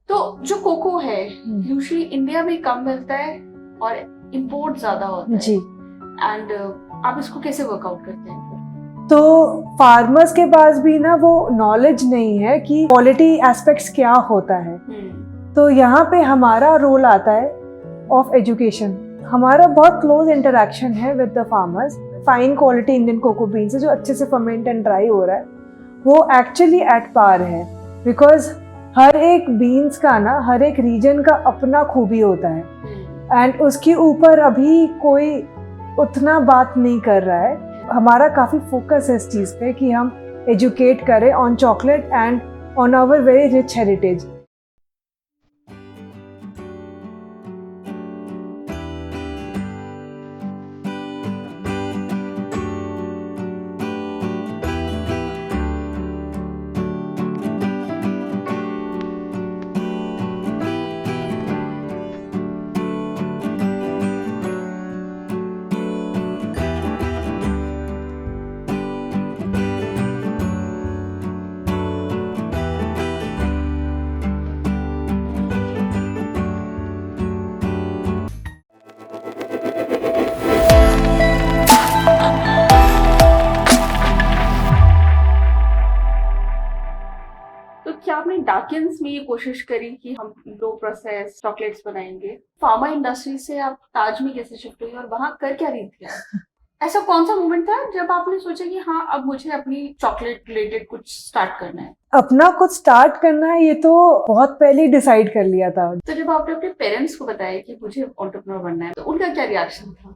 तो जो कोको है यूजुअली इंडिया में कम मिलता है और इंपोर्ट ज्यादा होता है जी। एंड आप इसको कैसे वर्कआउट करते हैं? तो फार्मर्स के पास भी ना वो नॉलेज नहीं है कि क्वालिटी एस्पेक्ट्स क्या होता है। तो यहाँ पे हमारा रोल आता है ऑफ एजुकेशन। हमारा बहुत क्लोज इंटरेक्शन है with the farmers. Fine quality Indian cocoa beans जो अच्छे से फर्मेंट एंड ड्राई हो रहा है वो एक्चुअली एट पार है, बिकॉज हर एक बीन्स का ना हर एक रीजन का अपना खूबी होता है एंड उसके ऊपर अभी कोई उतना बात नहीं कर रहा है। हमारा काफ़ी फोकस है इस चीज़ पे कि हम एजुकेट करें on chocolate and on our very rich heritage. क्या आपने डाकिन्स में ये कोशिश करी कि हम लो प्रोसेस चॉकलेट्स बनाएंगे? फार्मा इंडस्ट्री से आप ताज में कैसे शिफ्ट हुई और वहां कर क्या रही थी आप? ऐसा कौन सा मोमेंट था जब आपने सोचा कि हाँ अब मुझे अपनी चॉकलेट रिलेटेड कुछ स्टार्ट करना है? अपना कुछ स्टार्ट करना है ये तो बहुत पहले डिसाइड कर लिया था। तो जब आपने अपने पेरेंट्स को बताया कि मुझे एंटरप्रेन्योर बनना है तो उनका क्या रिएक्शन था?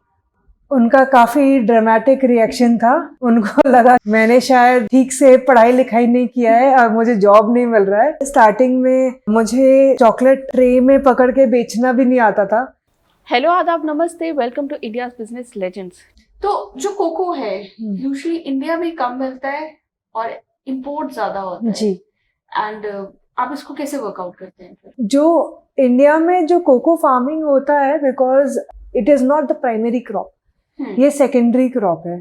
उनका काफी ड्रामेटिक रिएक्शन था। उनको लगा मैंने शायद ठीक से पढ़ाई लिखाई नहीं किया है और मुझे जॉब नहीं मिल रहा है। स्टार्टिंग में मुझे चॉकलेट ट्रे में पकड़ के बेचना भी नहीं आता था। हेलो, आदाब, नमस्ते, welcome to India's business legends. तो जो कोको है यूजुअली इंडिया में कम मिलता है और इंपोर्ट ज्यादा होता है जी। एंड आप इसको कैसे वर्कआउट करते हैं? जो इंडिया में जो कोको फार्मिंग होता है, because it is not the primary crop, ये सेकेंडरी क्रॉप है,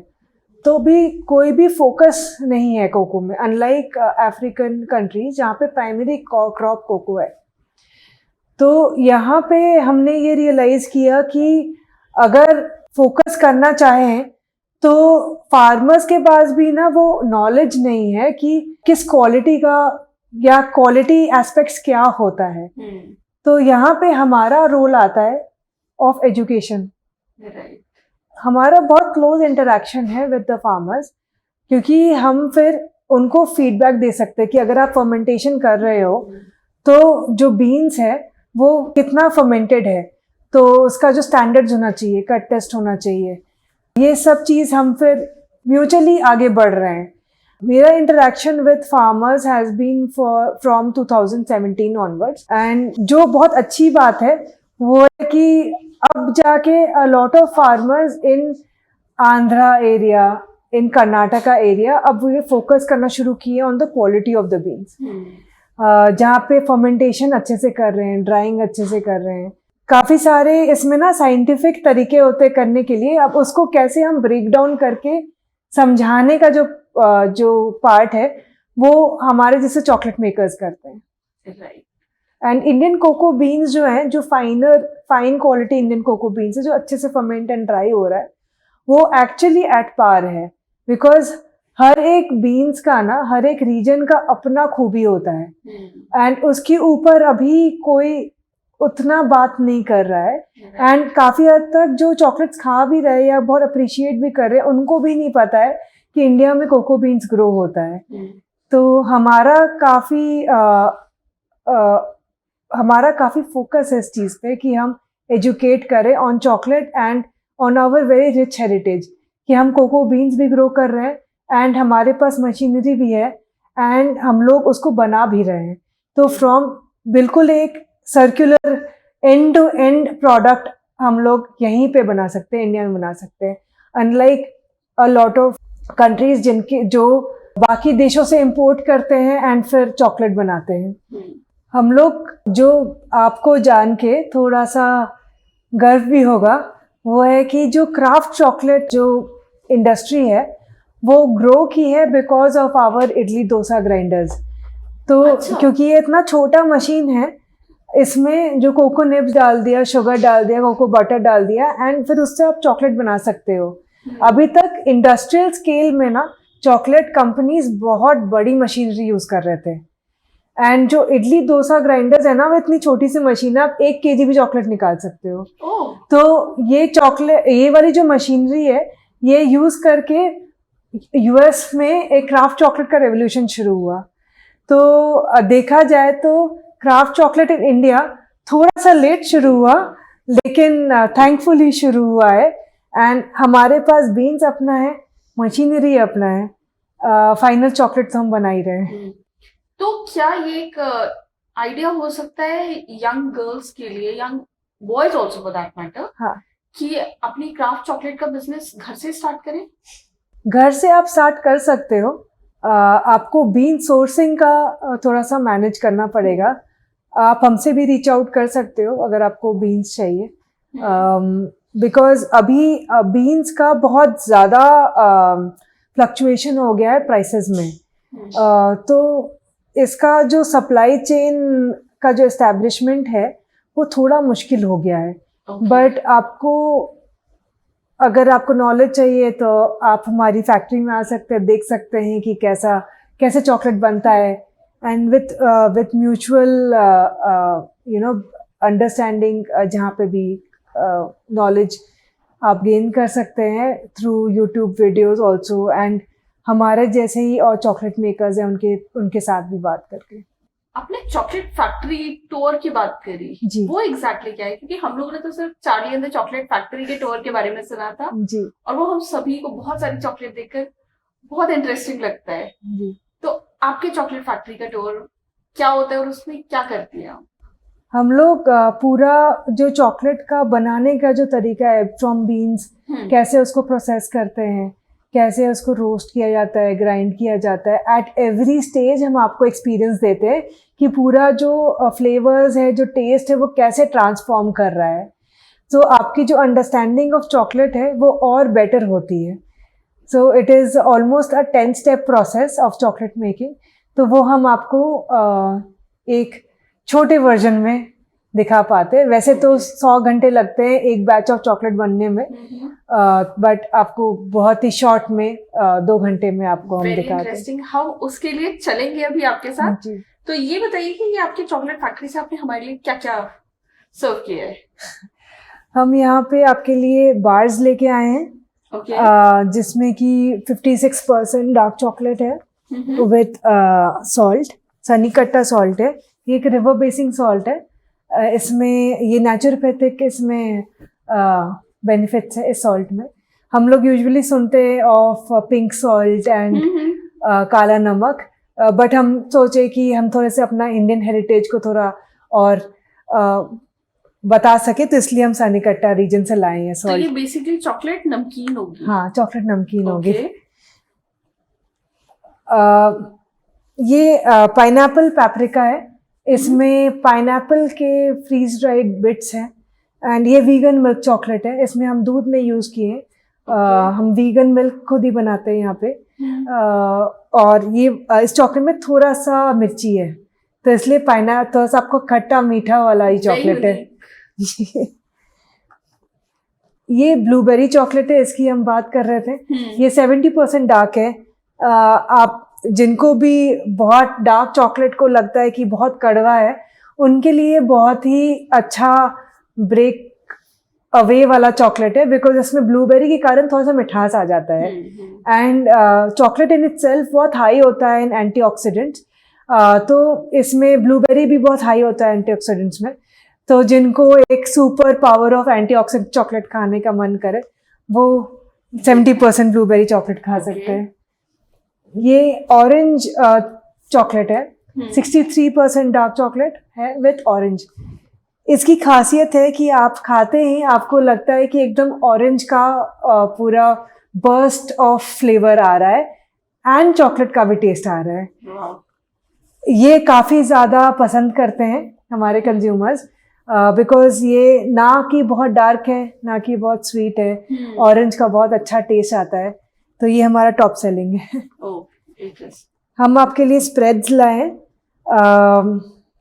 तो भी कोई भी फोकस नहीं है कोको में, अनलाइक अफ्रीकन कंट्रीज जहाँ पे प्राइमरी क्रॉप कोको है। तो यहाँ पे हमने ये रियलाइज किया कि अगर फोकस करना चाहें तो फार्मर्स के पास भी ना वो नॉलेज नहीं है कि किस क्वालिटी का या क्वालिटी एस्पेक्ट्स क्या होता है। तो यहाँ पे हमारा रोल आता है ऑफ एजुकेशन। हमारा बहुत क्लोज इंटरेक्शन है विद द फार्मर्स, क्योंकि हम फिर उनको फीडबैक दे सकते हैं कि अगर आप फर्मेंटेशन कर रहे हो तो जो बीन्स है वो कितना फर्मेंटेड है, तो उसका जो स्टैंडर्ड्स होना चाहिए, कट टेस्ट होना चाहिए, ये सब चीज़ हम फिर म्यूचुअली आगे बढ़ रहे हैं। मेरा interaction with farmers has been from 2017 onwards and जो बहुत अच्छी बात है वो है कि अब जाके a lot of farmers in Andhra area, in Karnataka area, अब ये फोकस करना शुरू किए on the quality of the beans, जहाँ पे फर्मेंटेशन अच्छे से कर रहे हैं, ड्राइंग अच्छे से कर रहे हैं। काफ़ी सारे इसमें ना साइंटिफिक तरीके होते करने के लिए, अब उसको कैसे हम ब्रेक डाउन करके समझाने का जो पार्ट है वो हमारे जैसे चॉकलेट मेकर्स करते हैं। एंड इंडियन कोको बीन्स जो हैं, जो fine quality Indian cocoa beans है जो अच्छे से फर्मेंट एंड ड्राई हो रहा है, वो एक्चुअली एट पार है, बिकॉज हर एक बीन्स का ना हर एक रीजन का अपना खूबी होता है एंड उसके ऊपर अभी कोई उतना बात नहीं कर रहा है। एंड काफ़ी हद तक जो चॉकलेट्स खा भी रहे या बहुत अप्रिशिएट भी कर रहे हैं उनको भी नहीं पता है कि इंडिया में कोको बीन्स ग्रो होता है। तो हमारा काफ़ी फोकस है इस चीज़ पे कि हम एजुकेट करें on chocolate and on our very rich heritage, कि हम कोको बीन्स भी ग्रो कर रहे हैं एंड हमारे पास मशीनरी भी है एंड हम लोग उसको बना भी रहे हैं। तो फ्रॉम बिल्कुल एक circular end to end product हम लोग यहीं पे बना सकते हैं, इंडिया में बना सकते हैं, unlike a lot of countries जो बाकी देशों से इंपोर्ट करते हैं एंड फिर चॉकलेट बनाते हैं। हम लोग जो आपको जान के थोड़ा सा गर्व भी होगा वो है कि जो क्राफ्ट चॉकलेट जो इंडस्ट्री है वो ग्रो की है because of our idli dosa grinders. तो क्योंकि ये इतना छोटा मशीन है इसमें जो कोको निब्स डाल दिया, शुगर डाल दिया, कोको बटर डाल दिया, एंड फिर उससे आप चॉकलेट बना सकते हो। अभी तक इंडस्ट्रियल स्केल में ना चॉकलेट कंपनीज बहुत बड़ी मशीनरी यूज कर रहे थे, एंड जो इडली डोसा ग्राइंडर्स है ना, वो इतनी छोटी सी मशीन है, आप 1 kg भी चॉकलेट निकाल सकते हो। तो ये वाली जो मशीनरी है, ये यूज करके यूएस में एक क्राफ्ट चॉकलेट का रेवोल्यूशन शुरू हुआ। तो देखा जाए तो क्राफ्ट चॉकलेट इन इंडिया थोड़ा सा लेट शुरू हुआ, लेकिन थैंकफुली शुरू हुआ है, एंड हमारे पास बीन्स अपना है, मशीनरी अपना है, फाइनल चॉकलेट तो हम बना ही रहे हैं। तो क्या ये एक आइडिया हो सकता है यंग गर्ल्स के लिए, young boys also for that matter, हाँ, कि अपनी क्राफ्ट चॉकलेट का बिजनेस घर से स्टार्ट करें? घर से आप स्टार्ट कर सकते हो। आपको बीन सोर्सिंग का थोड़ा सा मैनेज करना पड़ेगा। आप हमसे भी रीच आउट कर सकते हो अगर आपको बीन्स चाहिए, बिकॉज अभी बीन्स का बहुत ज़्यादा फ्लक्चुएशन हो गया है प्राइसेस में। तो इसका जो सप्लाई चेन का जो एस्टैब्लिशमेंट है वो थोड़ा मुश्किल हो गया है। बट अगर आपको नॉलेज चाहिए तो आप हमारी फैक्ट्री में आ सकते हैं, देख सकते हैं कि कैसे चॉकलेट बनता है, एंड विथ म्यूचुअल अंडरस्टैंडिंग, जहाँ पे भी नॉलेज आप गेन कर सकते हैं through YouTube videos also, and हमारे जैसे ही और चॉकलेट मेकर्स हैं उनके साथ भी बात करके। आपने चॉकलेट फैक्ट्री टूर की बात करी जी, वो एग्जैक्टली क्या है? क्योंकि हम लोगों ने तो सिर्फ Charlie and the chocolate factory के टूर के बारे में सुना था जी, और वो हम सभी को बहुत सारी चॉकलेट देखकर बहुत इंटरेस्टिंग लगता है। जी। तो आपके चॉकलेट फैक्ट्री का टूर क्या होता है और उसमें क्या करती हैं आप? हम लोग पूरा जो चॉकलेट का बनाने का जो तरीका है, फ्रॉम बीन्स कैसे उसको प्रोसेस करते हैं, कैसे उसको रोस्ट किया जाता है, ग्राइंड किया जाता है, एट एवरी स्टेज हम आपको एक्सपीरियंस देते हैं कि पूरा जो फ्लेवर्स है, जो टेस्ट है, वो कैसे ट्रांसफॉर्म कर रहा है। तो आपकी जो अंडरस्टैंडिंग ऑफ चॉकलेट है वो और बेटर होती है। So it is almost a 10 step process of chocolate making. तो वो हम आपको एक छोटे वर्जन में दिखा पाते हैं। वैसे तो 100 घंटे लगते हैं एक बैच ऑफ चॉकलेट बनने में, बट आपको बहुत ही शॉर्ट में 2 घंटे में आपको हम दिखाते हैं। हम उसके लिए चलेंगे अभी आपके साथ। जी। तो ये बताइए कि ये आपकी चॉकलेट फैक्ट्री से आपने हमारे लिए क्या क्या सर्व किया है? हम यहाँ पे आपके लिए बार्स लेके आए हैं, जिसमें कि 56% डार्क चॉकलेट है विथ सॉल्ट, सनीकट्टा सॉल्ट है। ये एक रिवर बेसिंग सॉल्ट है। इसमें ये नेचुरोपैथिक इसमें बेनिफिट्स है इस सॉल्ट में। हम लोग यूजुअली सुनते हैं ऑफ पिंक सॉल्ट एंड काला नमक, बट हम सोचे कि हम थोड़े से अपना इंडियन हेरिटेज को थोड़ा और बता सके, तो इसलिए हम सनीकट्टा रीजन से लाए हैं सॉल्ट। तो ये बेसिकली चॉकलेट नमकीन होगी? हाँ, चॉकलेट नमकीन होगी। ये पाइनएप्पल पेपरिका है। इसमें पाइनएप्पल के फ्रीज ड्राइड बिट्स हैं, एंड ये वीगन मिल्क चॉकलेट है। इसमें हम दूध नहीं यूज किए, हम वीगन मिल्क खुद ही बनाते हैं यहाँ पे। और ये इस चॉकलेट में थोड़ा सा मिर्ची है, तो इसलिए थोड़ा सा आपको खट्टा मीठा वाला ही चॉकलेट है। ये ब्लूबेरी चॉकलेट है, इसकी हम बात कर रहे थे। ये 70% डार्क है। आप जिनको भी बहुत डार्क चॉकलेट को लगता है कि बहुत कड़वा है, उनके लिए बहुत ही अच्छा ब्रेक अवे वाला चॉकलेट है, बिकॉज इसमें ब्लूबेरी के कारण थोड़ा सा मिठास आ जाता है। एंड चॉकलेट इन इटसेल्फ बहुत हाई होता है इन एंटीऑक्सीडेंट्स, तो इसमें ब्लूबेरी भी बहुत हाई होता है एंटीऑक्सीडेंट्स में। तो जिनको एक super power of antioxidant chocolate खाने का मन करे, वो 70% ब्लूबेरी चॉकलेट खा सकते हैं। ये ऑरेंज चॉकलेट है, 63% डार्क चॉकलेट है विथ ऑरेंज। इसकी खासियत है कि आप खाते ही आपको लगता है कि एकदम ऑरेंज का पूरा बर्स्ट ऑफ फ्लेवर आ रहा है एंड चॉकलेट का भी टेस्ट आ रहा है। ये काफ़ी ज़्यादा पसंद करते हैं हमारे कंज्यूमर्स, बिकॉज ये ना कि बहुत डार्क है ना कि बहुत स्वीट है, ऑरेंज का बहुत अच्छा टेस्ट आता है, तो ये हमारा टॉप सेलिंग है। Oh, interesting. हम आपके लिए स्प्रेड्स लाए,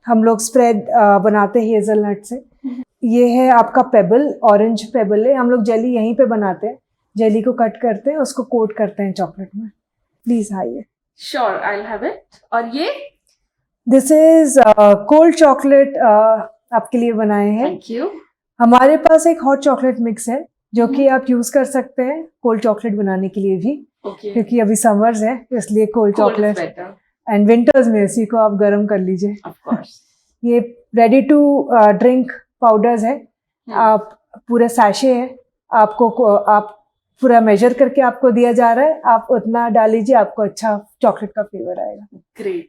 हम लोग स्प्रेड बनाते हैं हेज़लनट से। ये है आपका पेबल, ऑरेंज पेबल है। हम लोग जेली यहीं पे बनाते हैं, जेली को कट करते हैं, उसको कोट करते हैं चॉकलेट में। प्लीज आइए। Sure, I will have it. और ये दिस इज कोल्ड चॉकलेट आपके लिए बनाए हैं। Thank you. हमारे पास एक हॉट चॉकलेट मिक्स है जो कि आप यूज कर सकते हैं कोल्ड चॉकलेट बनाने के लिए भी, ओके, क्योंकि अभी समर्स है इसलिए cold chocolate, better and winters में इसी को आप गर्म कर लीजिए। Of course. ये रेडी टू ड्रिंक पाउडर्स है। आप पूरा सैशे है, आप पूरा मेजर करके आपको दिया जा रहा है, आप उतना डाल लीजिए, आपको अच्छा चॉकलेट का फ्लेवर आएगा। Great.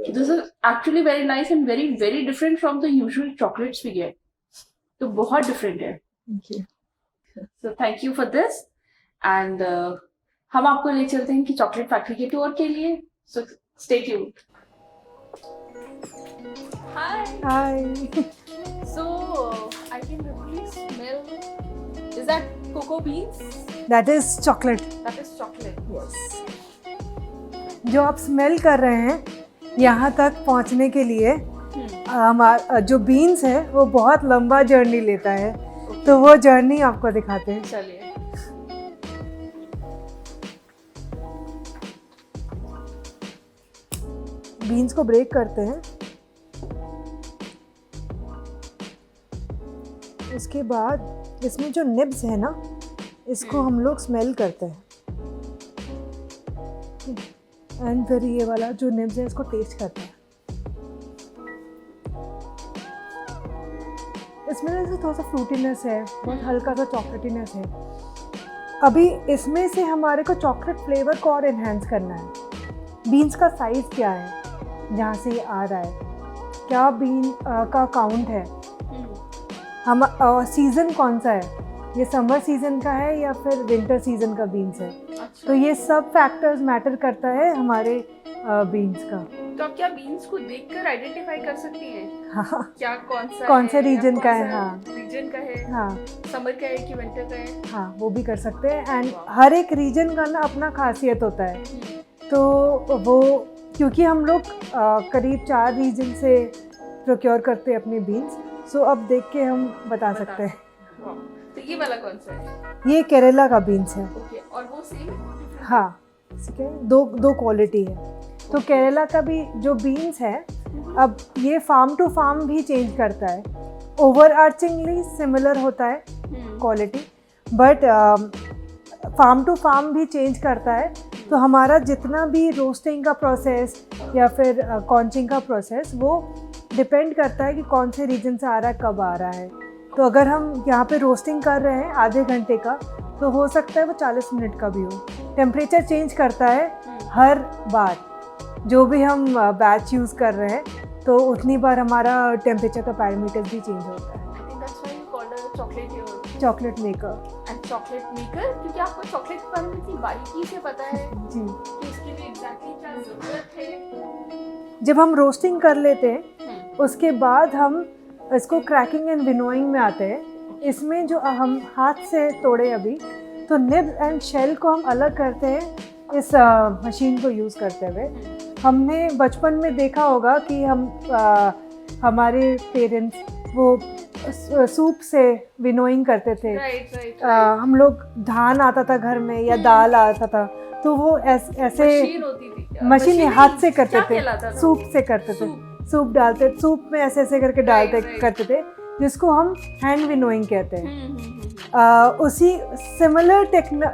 This is actually very nice and very very different from the usual chocolates we get. तो बहुत different है। So thank you for this and हम आपको ले चलते हैं कि चॉकलेट फैक्ट्री के टूर के लिए। So stay tuned. Hi. Hi. So I can really smell. Is that cocoa beans? That is chocolate. That is chocolate. Yes. जो आप स्मेल कर रहे हैं यहाँ तक पहुँचने के लिए हमारा जो बीन्स है वो बहुत लंबा जर्नी लेता है, तो वो जर्नी आपको दिखाते हैं। चलिए। बीन्स को ब्रेक करते हैं, उसके बाद इसमें जो निब्स है ना, इसको हम लोग स्मेल करते हैं, एंड फिर ये वाला जो निब्स है इसको टेस्ट करते हैं। इसमें ना थोड़ा सा फ्रूटीनेस है, बहुत हल्का सा चॉकलेटीनेस है। अभी इसमें से हमारे को चॉकलेट फ्लेवर को और इन्हेंस करना है। बीन्स का साइज़ क्या है, जहाँ से ये आ रहा है, क्या बीन का काउंट है, हम सीज़न कौन सा है, ये समर सीज़न का है या फिर विंटर सीज़न का बीन्स है। अच्छा। तो ये सब फैक्टर्स मैटर करता है हमारे बीन्स का। तो आप क्या बीन्स को देखकर आइडेंटिफाई कर सकती हैं? हाँ, क्या कौन से रीजन का है। हाँ, रीजन का है। हाँ, समर का है कि विंटर का है। हाँ, वो भी कर सकते हैं। एंड हर एक रीजन का ना अपना खासियत होता है, तो वो क्योंकि हम लोग करीब 4 रीजन से प्रोक्योर करते हैं अपने बीन्स, सो अब देख के हम बता सकते हैं। तो ये वाला कौन सा है? ये केरला का बीन्स है। ओके, और वो सेम? हाँ, ठीक है, दो क्वालिटी है। तो केरला का भी जो बीन्स है, अब ये फार्म टू फार्म भी चेंज करता है, ओवर आर्चिंगली सिमिलर होता है quality, but farm to farm भी चेंज करता है। तो हमारा जितना भी रोस्टिंग का प्रोसेस या फिर कॉन्चिंग का प्रोसेस, वो डिपेंड करता है कि कौन से रीजन से आ रहा है, कब आ रहा है। तो अगर हम यहाँ पे रोस्टिंग कर रहे हैं आधे घंटे का, तो हो सकता है वो 40 मिनट का भी हो। टेम्परेचर चेंज करता है हर बार, जो भी हम बैच यूज़ कर रहे हैं, तो उतनी बार हमारा टेम्परेचर का पैरामीटर भी चेंज होता है। I think that's why you called her chocolate maker. And chocolate maker, क्योंकि आपको चॉकलेट के बारे में इतनी बारीकी से पता है जी, कि इसके लिए एग्जैक्टली क्या ज़रूरत है। जब हम रोस्टिंग कर लेते हैं उसके बाद हम इसको क्रैकिंग एंड विनोइंग में आते हैं। इसमें जो हम हाथ से तोड़े अभी, तो निब एंड शेल को हम अलग करते हैं इस मशीन को यूज़ करते हुए। हमने बचपन में देखा होगा कि हमारे पेरेंट्स वो सूप से विनोइंग करते थे। राइट। हम लोग धान आता था घर में या दाल आता था, तो वो ऐसे मशीन होती थी, मशीन हाथ से करते क्या थे, कहलाता था? सूप से करते थे। सूप डालते, सूप में ऐसे ऐसे करके डालते करते थे, जिसको हम हैंड विनोइंग कहते हैं। उसी सिमिलर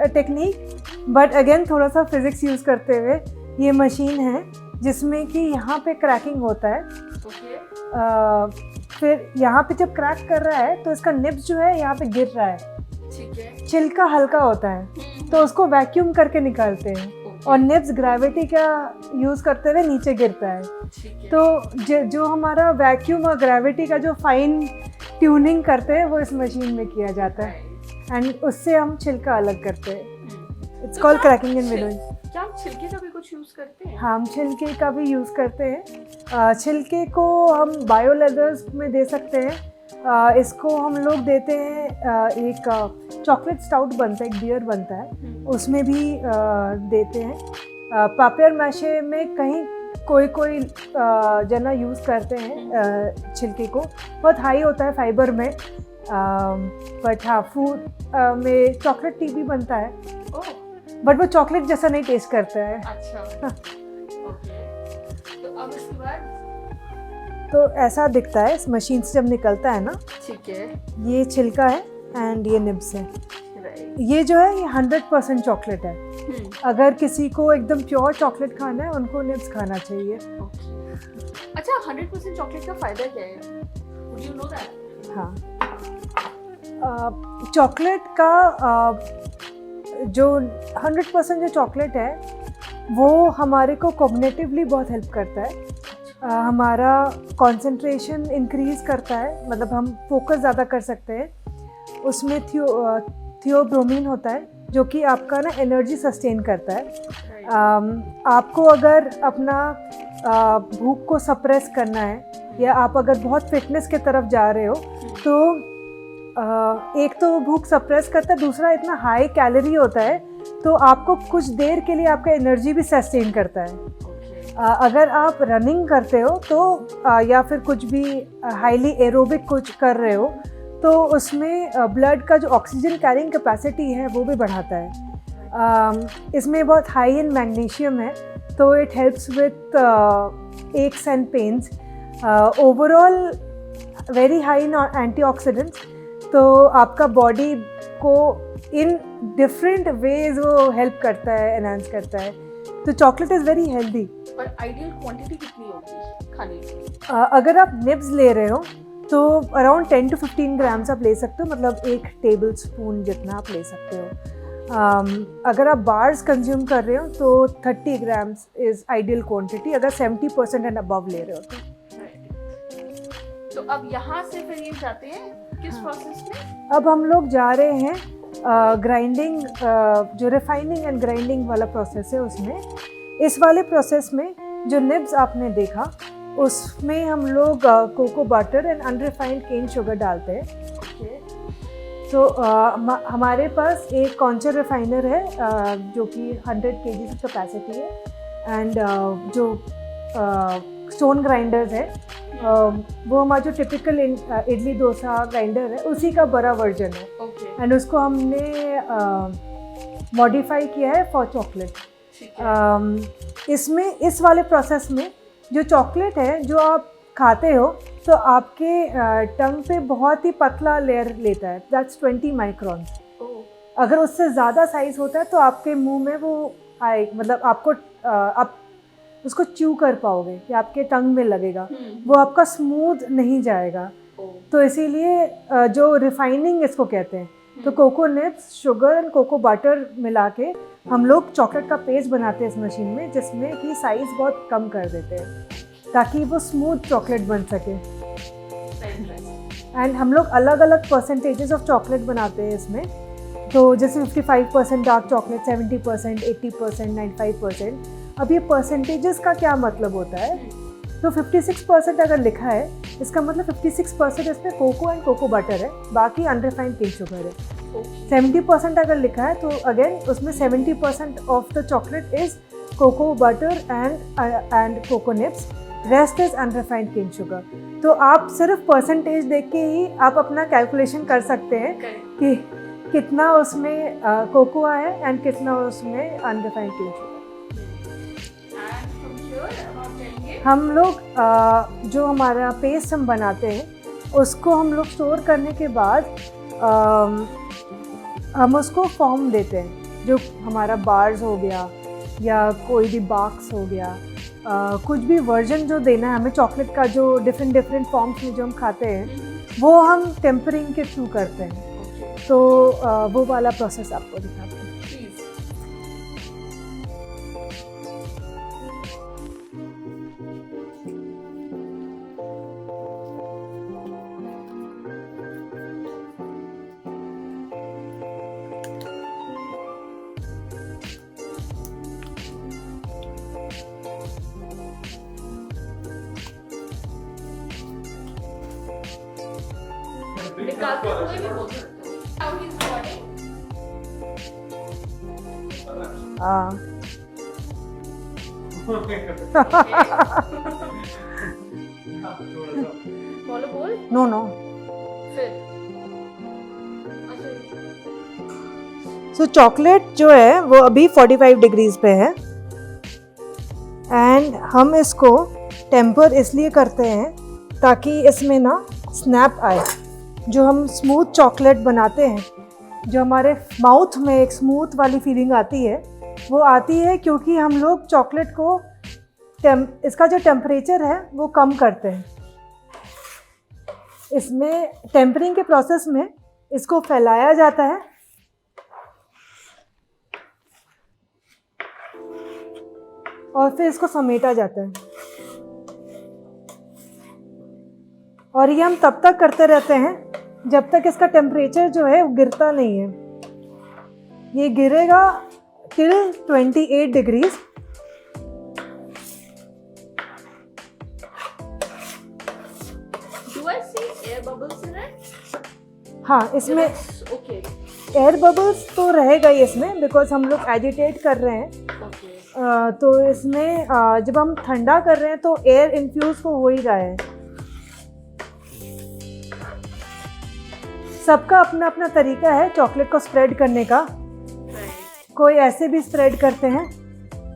टेक्निक, बट अगेन थोड़ा सा फिजिक्स यूज़ करते हुए, ये मशीन है जिसमें कि यहाँ पे क्रैकिंग होता है। फिर यहाँ पे जब क्रैक कर रहा है तो इसका निब्स जो है यहाँ पे गिर रहा है, ठीक है, छिलका हल्का होता है, तो उसको वैक्यूम करके निकालते हैं, और निब्स ग्रेविटी का यूज़ करते हुए नीचे गिरता है। तो जो हमारा वैक्यूम और ग्रेविटी का जो फाइन ट्यूनिंग करते हैं वो इस मशीन में किया जाता है, एंड उससे हम छिलका अलग करते हैं। It's called cracking and winnowing. क्या हम छिलके का भी कुछ यूज़ करते हैं? हाँ, हम छिलके का भी यूज़ करते हैं। छिलके को हम बायो लेदर्स में दे सकते हैं, इसको हम लोग देते हैं एक चॉकलेट स्टाउट बनता है, एक बियर बनता है, उसमें भी देते हैं। पापियर मैशे में कहीं कोई जना यूज़ करते हैं छिलके को, बहुत हाई होता है फाइबर में, बट हाँ फूड में चॉकलेट टी भी बनता है, बट वो चॉकलेट जैसा नहीं टेस्ट करता है। अच्छा ओके, तो अब इसके बाद तो ऐसा दिखता है इस मशीन से जब निकलता है ना, ठीक है, ये छिलका है एंड ये निब्स है। राइट, ये जो है ये 100% चॉकलेट है। अगर किसी को एकदम प्योर चॉकलेट खाना है उनको निब्स खाना चाहिए। अच्छा 100% चॉकलेट का फायदा क्या है? Would you know that? हाँ, चॉकलेट का जो 100% जो चॉकलेट है वो हमारे को कॉग्निटिवली बहुत हेल्प करता है। हमारा कंसंट्रेशन इंक्रीज करता है, मतलब हम फोकस ज़्यादा कर सकते हैं। उसमें थियोब्रोमीन होता है जो कि आपका ना एनर्जी सस्टेन करता है। आपको अगर अपना भूख को सप्रेस करना है या आप अगर बहुत फिटनेस के तरफ जा रहे हो तो एक तो भूख सप्रेस करता है, दूसरा इतना हाई कैलोरी होता है तो आपको कुछ देर के लिए आपका एनर्जी भी सस्टेन करता है। अगर आप रनिंग करते हो तो या फिर कुछ भी हाईली एरोबिक कुछ कर रहे हो तो उसमें ब्लड का जो ऑक्सीजन कैरिंग कैपेसिटी है वो भी बढ़ाता है। इसमें बहुत हाई इन मैग्नीशियम है तो it helps with x and pains. Overall very high in antioxidants, तो आपका बॉडी को इन डिफरेंट वेज वो हेल्प करता है, एनहांस करता है। तो चॉकलेट इज़ वेरी हेल्दी। पर आइडियल क्वांटिटी कितनी होगी खाने की? अगर आप निब्स ले रहे हो तो अराउंड 10 to 15 ग्राम्स आप ले सकते हो, मतलब 1 टेबल स्पून जितना आप ले सकते हो। अगर आप बार्स कंज्यूम कर रहे हो तो 30 ग्राम्स इज़ आइडियल क्वांटिटी, अगर 70% एंड अबव ले रहे हो तो। अब यहाँ से फिर ये जाते हैं किस प्रोसेस में? अब हम लोग जा रहे हैं ग्राइंडिंग, जो रिफाइनिंग एंड ग्राइंडिंग वाला प्रोसेस है उसमें। इस वाले प्रोसेस में जो निब्स आपने देखा उसमें हम लोग cocoa butter and unrefined cane sugar डालते हैं। तो हमारे पास एक कॉन्चर रिफाइनर है जो कि 100 kg की कैपेसिटी है, एंड जो स्टोन ग्राइंडर्स है वो हमारा जो टिपिकल इडली डोसा ग्राइंडर है उसी का बड़ा वर्जन है, एंड उसको हमने मॉडिफाई किया है फॉर चॉकलेट। इसमें इस वाले प्रोसेस में जो चॉकलेट है जो आप खाते हो तो आपके टंग पे बहुत ही पतला लेयर लेता है, दैट्स 20 माइक्रॉन्स। अगर उससे ज़्यादा साइज़ होता है तो आपके मुंह में वो आए, मतलब आपको आप उसको च्यू कर पाओगे या आपके टंग में लगेगा, वो आपका स्मूथ नहीं जाएगा। तो इसीलिए जो रिफाइनिंग इसको कहते हैं। तो cocoa nibs, sugar and cocoa butter मिला के हम लोग चॉकलेट का पेस्ट बनाते हैं इस मशीन में, जिसमें कि साइज़ बहुत कम कर देते हैं ताकि वो स्मूथ चॉकलेट बन सके। एंड हम लोग अलग अलग परसेंटेजेस ऑफ चॉकलेट बनाते हैं इसमें। तो जैसे 55% डार्क चॉकलेट, 70%, 80%, 95%। अब ये परसेंटेजेस का क्या मतलब होता है? तो 56% अगर लिखा है इसका मतलब 56% इसमें कोको एंड कोको बटर है, बाकी अनरिफाइंड केन शुगर है। 70% अगर लिखा है तो अगेन उसमें 70% of the chocolate is cocoa butter and cocoa nibs, rest is unrefined cane sugar. तो आप सिर्फ परसेंटेज देख के ही आप अपना कैलकुलेशन कर सकते हैं कि कितना उसमें कोकोआ है एंड कितना उसमें अनरिफाइंड केन शुगर। हम लोग जो हमारा पेस्ट हम बनाते हैं उसको हम लोग स्टोर करने के बाद हम उसको फॉर्म देते हैं, जो हमारा बार्स हो गया या कोई भी बॉक्स हो गया, कुछ भी वर्जन जो देना है हमें चॉकलेट का, जो डिफरेंट फॉर्म्स में जो हम खाते हैं वो हम टेम्परिंग के थ्रू करते हैं। तो वो वाला प्रोसेस आपको दिखाते हैं। विकास को कोई भी बोल सकता है। How he's recording? हाँ बोलो बोल नो नो फिर अच्छा सो चॉकलेट जो है वो अभी 45 डिग्रीज पे है एंड हम इसको टेम्पर इसलिए करते हैं ताकि इसमें ना स्नैप आए। जो हम स्मूथ चॉकलेट बनाते हैं, जो हमारे माउथ में एक स्मूथ वाली फीलिंग आती है, वो आती है क्योंकि हम लोग चॉकलेट को इसका जो टेम्परेचर है वो कम करते हैं। इसमें टेम्परिंग के प्रोसेस में इसको फैलाया जाता है और फिर इसको समेटा जाता है और ये हम तब तक करते रहते हैं जब तक इसका टेम्परेचर जो है वो गिरता नहीं है। ये गिरेगा till 28 degrees. Do I see air bubbles in it? हाँ, इसमें Okay. एयर बबल्स तो रहेगा ही इसमें बिकॉज हम लोग एजिटेट कर रहे हैं। Okay. तो इसमें जब हम ठंडा कर रहे हैं तो एयर इन्फ्यूज तो हो ही रहा है। सबका अपना अपना तरीका है चॉकलेट को स्प्रेड करने का। Right. कोई ऐसे भी स्प्रेड करते हैं,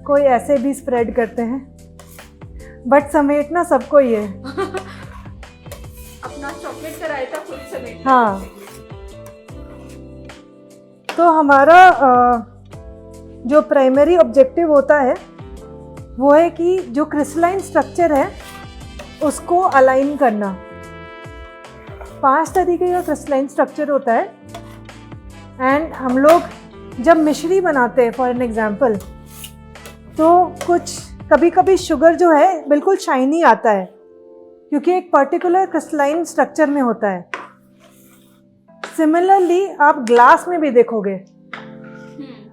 कोई ऐसे भी स्प्रेड करते हैं, बट समेटना सबको ही है। अपना चॉकलेट का रायता खुद समेट। हाँ, तो हमारा जो प्राइमरी ऑब्जेक्टिव होता है वो है कि जो क्रिस्टलाइन स्ट्रक्चर है उसको अलाइन करना। 5 तरीके का क्रिस्टलाइन स्ट्रक्चर होता है एंड हम लोग जब मिश्री बनाते हैं फॉर एन एग्जांपल, तो कुछ कभी कभी शुगर जो है बिल्कुल शाइनी आता है क्योंकि एक पर्टिकुलर क्रिस्टलाइन स्ट्रक्चर में होता है। सिमिलरली आप ग्लास में भी देखोगे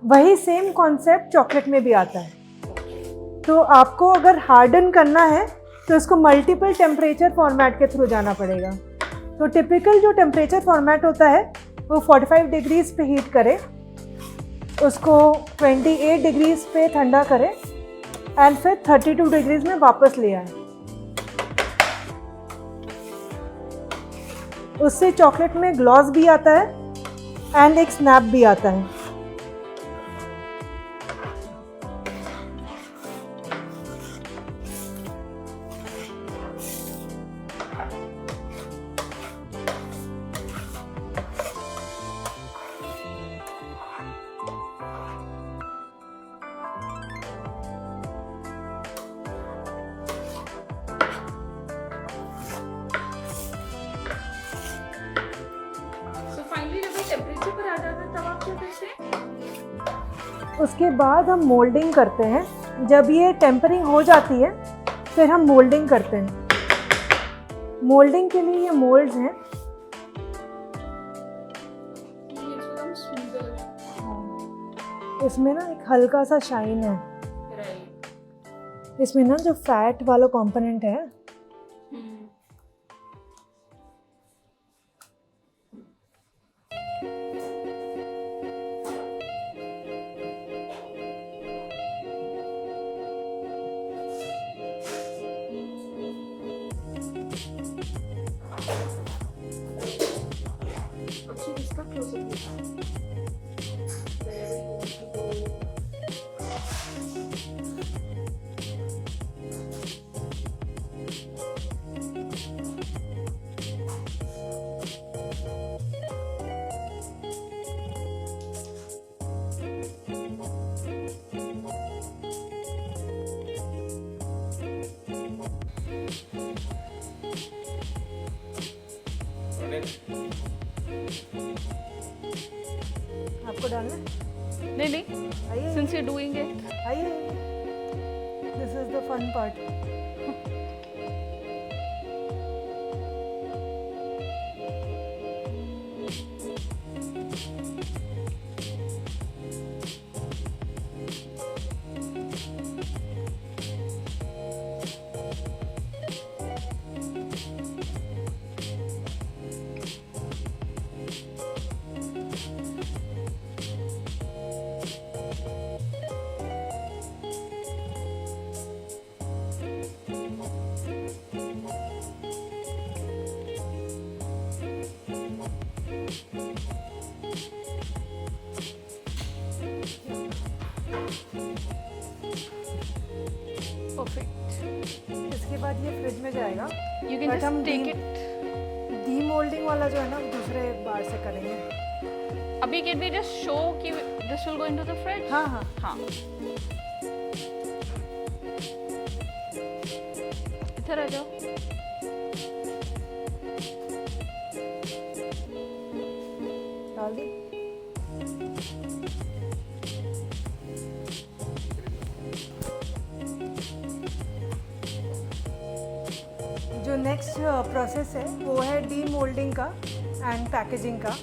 वही सेम कॉन्सेप्ट चॉकलेट में भी आता है। तो आपको अगर हार्डन करना है तो इसको मल्टीपल टेम्परेचर फॉर्मेट के थ्रू जाना पड़ेगा। तो टिपिकल जो टेम्परेचर फॉर्मेट होता है वो 45 डिग्रीज पे हीट करें, उसको 28 डिग्रीज पे ठंडा करें एंड फिर 32 डिग्रीज में वापस ले आए। उससे चॉकलेट में ग्लॉस भी आता है एंड एक स्नैप भी आता है। So finally जब ये टेम्परेचर पर आ जाता है तब आप क्या करते हैं? उसके बाद हम मोल्डिंग करते हैं। जब ये टेम्परिंग हो जाती है फिर हम मोल्डिंग करते हैं। मोल्डिंग के लिए ये मोल्ड्स हैं। It's become smoother. इसमें ना एक हल्का सा शाइन है। Right. इसमें ना जो फैट वाला कंपोनेंट है अच्छा इसका क्लोजअप आपको डालना है? नहीं नहीं आइए since you're doing it आइए, this is the fun part. Perfect. इसके बाद ये फ्रिज में जाएगा। यू कैन But हम जस्ट टेक डी- इट। डीमोल्डिंग वाला जो है ना दूसरे बार से करेंगे। अभी कैन वी जस्ट शो कि this will go into the fridge? हाँ हाँ हाँ, इधर आ जाओ। डाल दी। जो नेक्स्ट प्रोसेस है वो है डीमोल्डिंग का एंड पैकेजिंग का।